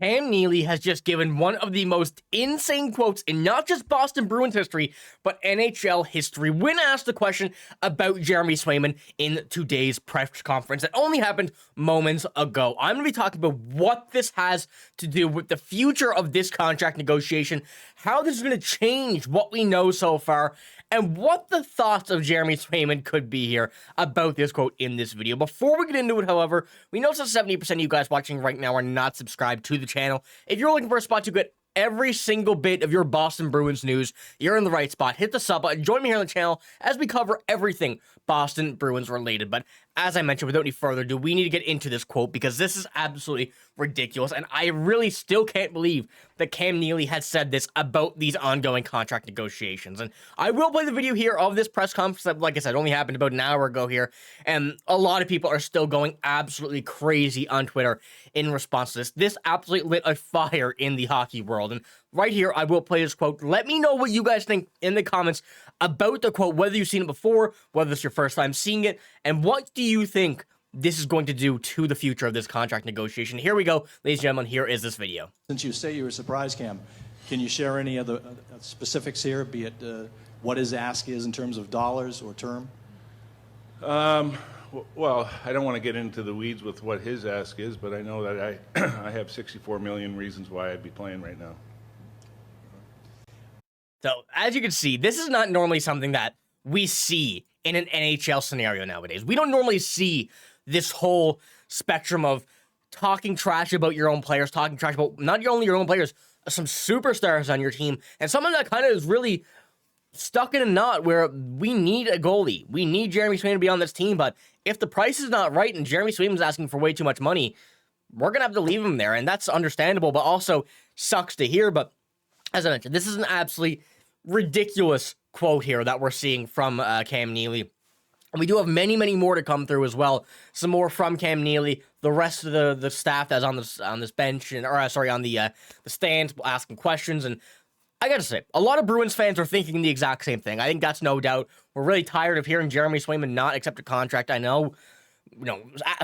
Cam Neely has just given one of the most insane quotes in not just Boston Bruins history, but NHL history when asked the question about Jeremy Swayman in today's press conference that only happened moments ago. I'm going to be talking about what this has to do with the future of this contract negotiation, how this is going to change what we know so far, and what the thoughts of Jeremy Swayman could be here about this quote in this video. Before we get into it, however, we know that 70% of you guys watching right now are not subscribed to the channel. If you're looking for a spot to get every single bit of your Boston Bruins news, you're in the right spot. Hit the sub button, join me here on the channel as we cover everything Boston Bruins related. But as I mentioned, without any further ado, we need to get into this quote because this is absolutely ridiculous. And I really still can't believe that Cam Neely had said this about these ongoing contract negotiations. And I will play the video here of this press conference that, like I said, only happened about an hour ago here. And a lot of people are still going absolutely crazy on Twitter in response to this. This absolutely lit a fire in the hockey world. And right here, I will play this quote. Let me know what you guys think in the comments about the quote, whether you've seen it before, whether it's your first time seeing it, and what do you think this is going to do to the future of this contract negotiation. Here we go, ladies and gentlemen, here is this video. Since you say you were surprised, Cam, can you share any other specifics here, be it what his ask is in terms of dollars or term? Well, I don't want to get into the weeds with what his ask is, but I know that I have 64 million reasons why I'd be playing right now. So, as you can see, this is not normally something that we see in an NHL scenario nowadays. We don't normally see this whole spectrum of talking trash about your own players, talking trash about not only your own players, some superstars on your team, and someone that kind of is really stuck in a knot where we need a goalie. We need Jeremy Swayman to be on this team, but if the price is not right and Jeremy Swayman's asking for way too much money, we're going to have to leave him there, and that's understandable, but also sucks to hear. But as I mentioned, this is an absolutely ridiculous quote here that we're seeing from Cam Neely. And we do have many, many more to come through as well. Some more from Cam Neely, the rest of the staff that's on this bench, and on the stands asking questions. And I gotta say, a lot of Bruins fans are thinking the exact same thing. I think that's no doubt. We're really tired of hearing Jeremy Swayman not accept a contract. I know,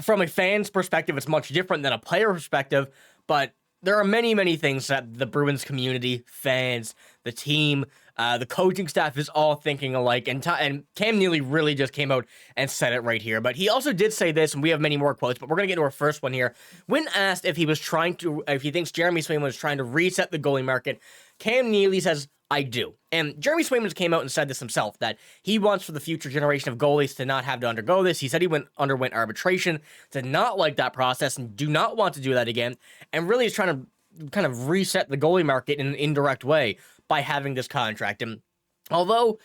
from a fan's perspective, it's much different than a player perspective, but there are many, many things that the Bruins community, fans, the team, the coaching staff is all thinking alike, and Cam Neely really just came out and said it right here. But he also did say this, and we have many more quotes, but we're going to get to our first one here. When asked if he thinks Jeremy Swayman was trying to reset the goalie market, Cam Neely says, I do. And Jeremy Swayman came out and said this himself, that he wants for the future generation of goalies to not have to undergo this. He said he underwent arbitration, did not like that process, and do not want to do that again, and really is trying to kind of reset the goalie market in an indirect way by having this contract. And although,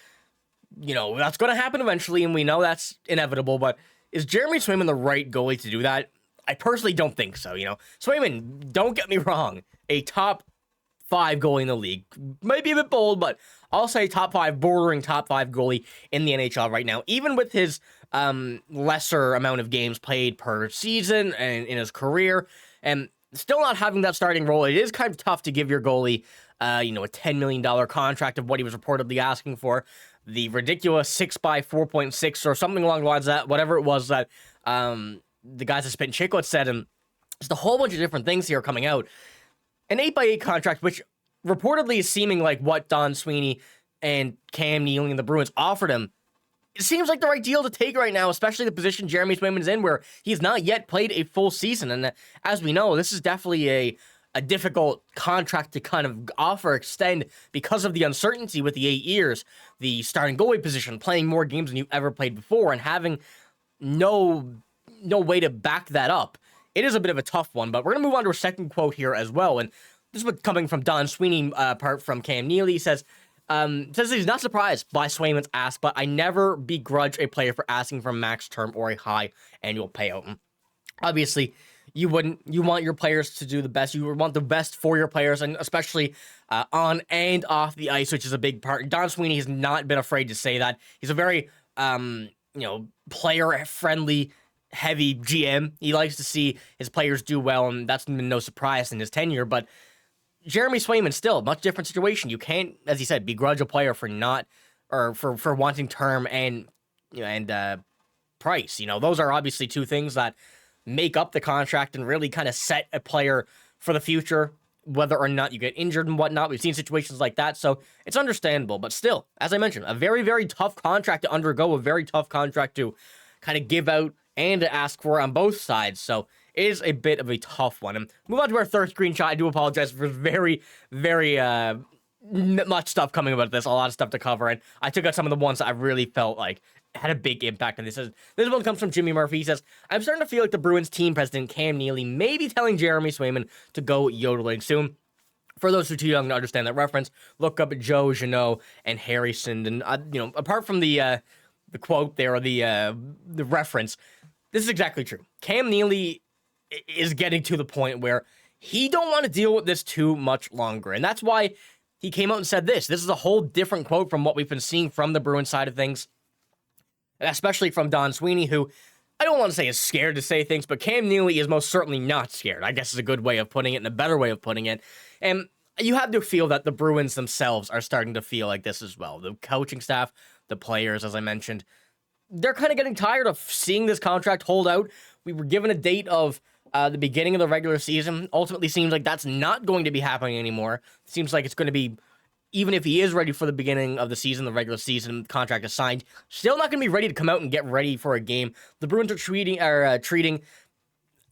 that's going to happen eventually, and we know that's inevitable, but is Jeremy Swayman the right goalie to do that? I personally don't think so. Swayman, don't get me wrong, a top 5 goalie in the league. Might be a bit bold, but I'll say top 5, bordering top 5 goalie in the NHL right now. Even with his lesser amount of games played per season and in his career, and still not having that starting role, it is kind of tough to give your goalie, a $10 million contract of what he was reportedly asking for. The ridiculous 6x4.6 or something along the lines of that, whatever it was that the guys at Spit and Chicklets said, and just a whole bunch of different things here coming out. An 8x8 contract, which reportedly is seeming like what Don Sweeney and Cam Neely and the Bruins offered him. It seems like the right deal to take right now, especially the position Jeremy Swayman is in, where he's not yet played a full season. And as we know, this is definitely a difficult contract to kind of extend because of the uncertainty with the 8 years, the starting goalie position, playing more games than you've ever played before, and having no way to back that up. It is a bit of a tough one, but we're going to move on to a second quote here as well. And this is coming from Don Sweeney, part from Cam Neely. He says he's not surprised by Swayman's ask, but I never begrudge a player for asking for a max term or a high annual payout. And obviously, you want your players to do the best. You want the best for your players, and especially on and off the ice, which is a big part. Don Sweeney has not been afraid to say that. He's a very, player-friendly, heavy GM. He likes to see his players do well, and that's been no surprise in his tenure. But Jeremy Swayman, still a much different situation. You can't, as he said, begrudge a player for for wanting term and price. Those are obviously two things that make up the contract and really kind of set a player for the future, whether or not you get injured and whatnot. We've seen situations like that, so it's understandable. But still, as I mentioned, a very, very tough contract to undergo, a very tough contract to kind of give out and to ask for on both sides. So it is a bit of a tough one. And move on to our third screenshot. I do apologize for very, very much stuff coming about this, a lot of stuff to cover, and I took out some of the ones that I really felt like had a big impact on this. This one comes from Jimmy Murphy. He says, I'm starting to feel like the Bruins team president, Cam Neely, may be telling Jeremy Swayman to go yodeling soon. For those who are too young to understand that reference, look up Joe Jeannot and Harry Sinden. Apart from the quote there, or the reference, this is exactly true. Cam Neely is getting to the point where he don't want to deal with this too much longer, and that's why he came out and said this. This is a whole different quote from what we've been seeing from the Bruins side of things, especially from Don Sweeney, who I don't want to say is scared to say things, but Cam Neely is most certainly not scared, I guess is a good way of putting it and a better way of putting it. And you have to feel that the Bruins themselves are starting to feel like this as well. The coaching staff, the players, as I mentioned, they're kind of getting tired of seeing this contract hold out. We were given a date of the beginning of the regular season. Ultimately seems like that's not going to be happening anymore. Seems like it's going to be, even if he is ready for the beginning of the season, the regular season contract is signed, still not going to be ready to come out and get ready for a game. The Bruins are treating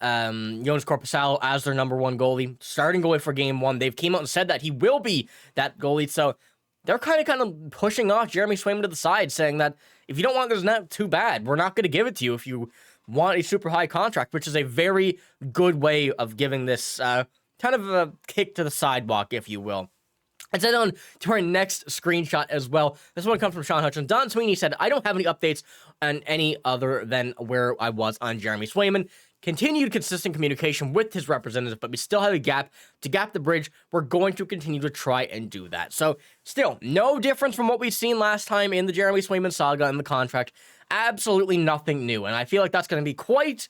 Jonas Korpisalo as their number one goalie, starting goalie for game one. They've came out and said that he will be that goalie, so they're kind of pushing off Jeremy Swayman to the side, saying that if you don't want this, not too bad. We're not going to give it to you if you want a super high contract, which is a very good way of giving this kind of a kick to the sidewalk, if you will. Let's head on to our next screenshot as well. This one comes from Sean Hutchins. Don Sweeney said, I don't have any updates on any other than where I was on Jeremy Swayman. Continued consistent communication with his representative, but we still have a gap. To gap the bridge, we're going to continue to try and do that. So, still, no difference from what we've seen last time in the Jeremy Swayman saga and the contract. Absolutely nothing new, and I feel like that's going to be quite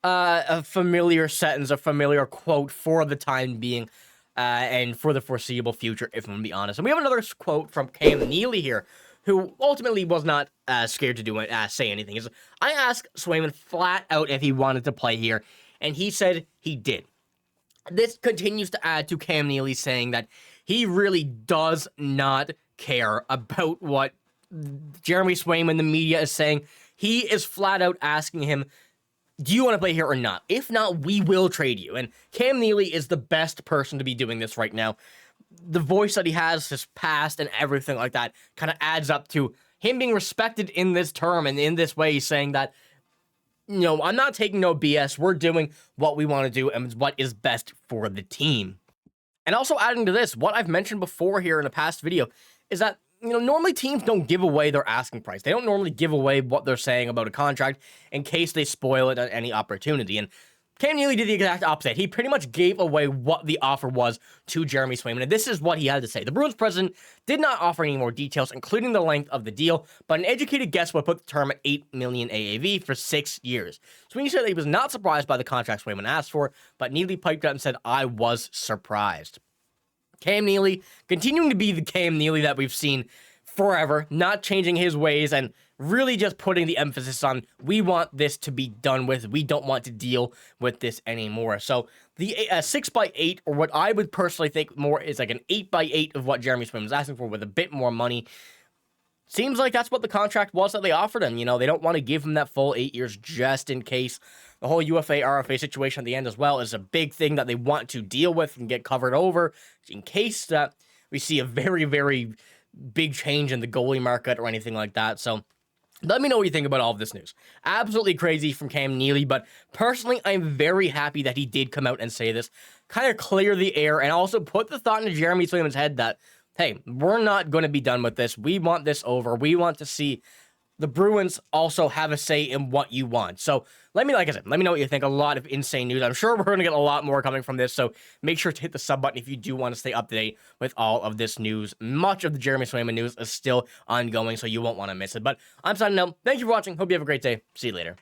a familiar sentence, a familiar quote for the time being, and for the foreseeable future, if I'm going to be honest. And we have another quote from Cam Neely here, who ultimately was not scared to say anything. I asked Swayman flat out if he wanted to play here, and he said he did. This continues to add to Cam Neely saying that he really does not care about what Jeremy Swayman, the media, is saying. He is flat out asking him, do you want to play here or not? If not, we will trade you. And Cam Neely is the best person to be doing this right now. The voice that he has, his past and everything like that, kind of adds up to him being respected in this term and in this way. He's saying that, I'm not taking no BS. We're doing what we want to do and what is best for the team. And also adding to this, what I've mentioned before here in a past video is that, normally teams don't give away their asking price. They don't normally give away what they're saying about a contract in case they spoil it at any opportunity. And Cam Neely did the exact opposite. He pretty much gave away what the offer was to Jeremy Swayman, and this is what he had to say. The Bruins president did not offer any more details, including the length of the deal, but an educated guess would put the term at $8 million AAV for 6 years. Sweeney said that he was not surprised by the contract Swayman asked for, but Neely piped out and said, I was surprised. Cam Neely continuing to be the Cam Neely that we've seen forever, not changing his ways and really just putting the emphasis on, we want this to be done with. We don't want to deal with this anymore. So the 6x8, or what I would personally think more is like an 8x8 of what Jeremy Swayman was asking for with a bit more money. Seems like that's what the contract was that they offered him. They don't want to give him that full 8 years just in case. The whole UFA, RFA situation at the end as well is a big thing that they want to deal with and get covered over in case that we see a very, very big change in the goalie market or anything like that. So let me know what you think about all of this news. Absolutely crazy from Cam Neely, but personally, I'm very happy that he did come out and say this, kind of clear the air, and also put the thought into Jeremy Swayman's head that, hey, we're not going to be done with this. We want this over. We want to see the Bruins also have a say in what you want. So let me know what you think. A lot of insane news. I'm sure we're going to get a lot more coming from this, so make sure to hit the sub button if you do want to stay up to date with all of this news. Much of the Jeremy Swayman news is still ongoing, so you won't want to miss it. But I'm signing out. Thank you for watching. Hope you have a great day. See you later.